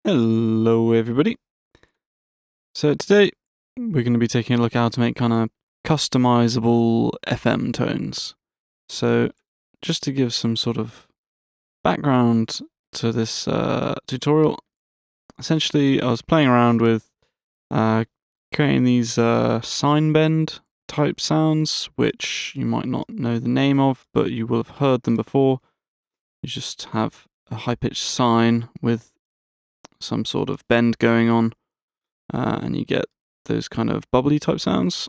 Hello everybody. So today we're going to be taking a look at how to make kind of customizable FM tones. So just to give some sort of background to this tutorial, essentially I was playing around with creating these sine bend type sounds, which you might not know the name of, but you will have heard them before. You just have a high-pitched sine with some sort of bend going on, and you get those kind of bubbly type sounds,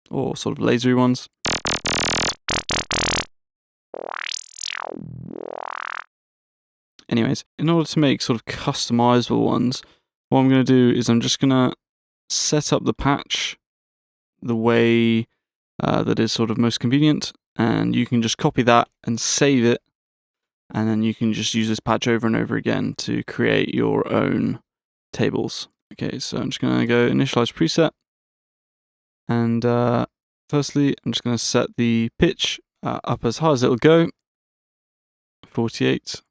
or sort of lasery ones. Anyways, in order to make sort of customizable ones, what I'm going to do is I'm just going to set up the patch the way that is sort of most convenient, and you can just copy that and save it, and then you can just use this patch over and over again to create your own tables. Okay, so I'm just going to go initialize preset, and firstly I'm just going to set the pitch up as high as it'll go, 48.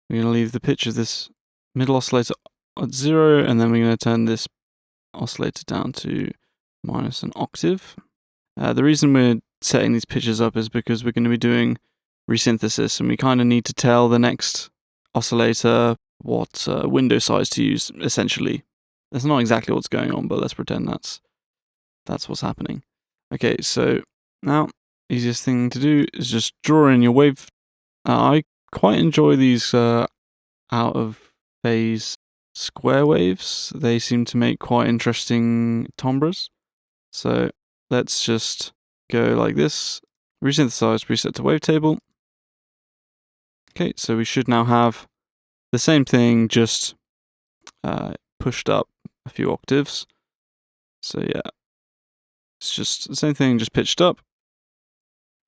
We're going to leave the pitch of this middle oscillator at 0, and then we're going to turn this oscillator down to minus an octave. The reason we're setting these pitches up is because we're going to be doing resynthesis, and we kind of need to tell the next oscillator what window size to use, essentially. That's not exactly what's going on, but let's pretend that's what's happening. Okay, so now, easiest thing to do is just draw in your wave. I quite enjoy these out of phase square waves. They seem to make quite interesting timbres. So let's just go like this. Resynthesize preset to wavetable. Okay, so we should now have the same thing, just pushed up a few octaves. So yeah, it's just the same thing, just pitched up.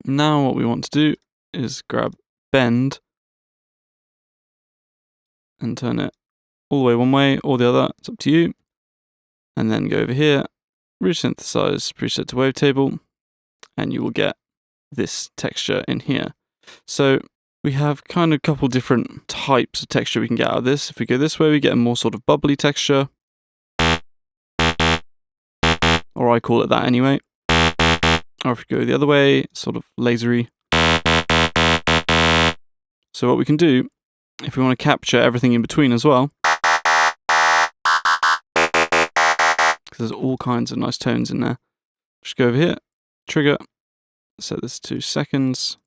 Now what we want to do is grab bend and turn it all the way one way or the other, it's up to you. And then go over here, resynthesize preset to wavetable, and you will get this texture in here. So we have kind of a couple different types of texture we can get out of this. If we go this way, we get a more sort of bubbly texture, or I call it that anyway. Or if we go the other way, sort of lasery. So what we can do, if we want to capture everything in between as well, because there's all kinds of nice tones in there, just go over here, trigger, set this to seconds,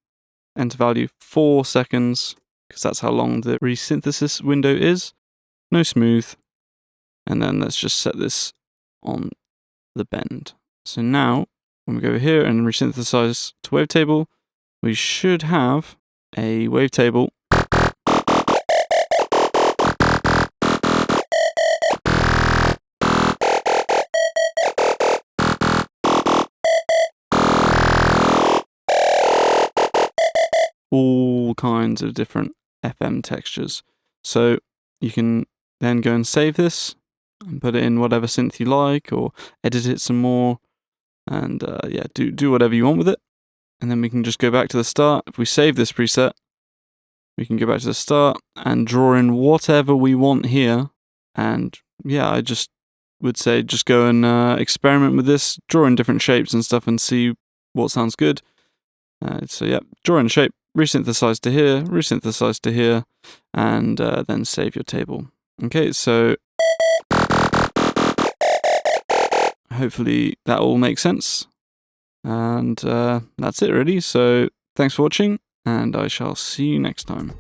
enter value 4 seconds, because that's how long the resynthesis window is. No smooth. And then let's just set this on the bend. So now, when we go over here and resynthesize to wavetable, we should have a wavetable all kinds of different FM textures. So you can then go and save this and put it in whatever synth you like, or edit it some more, and yeah, do whatever you want with it. And then we can just go back to the start. If we save this preset, we can go back to the start and draw in whatever we want here. And yeah, I just would say just go and experiment with this, draw in different shapes and stuff, and see what sounds good. So yeah, draw in a shape, resynthesize to here, and then save your table. Okay, so hopefully that all makes sense. And that's it really. So thanks for watching, and I shall see you next time.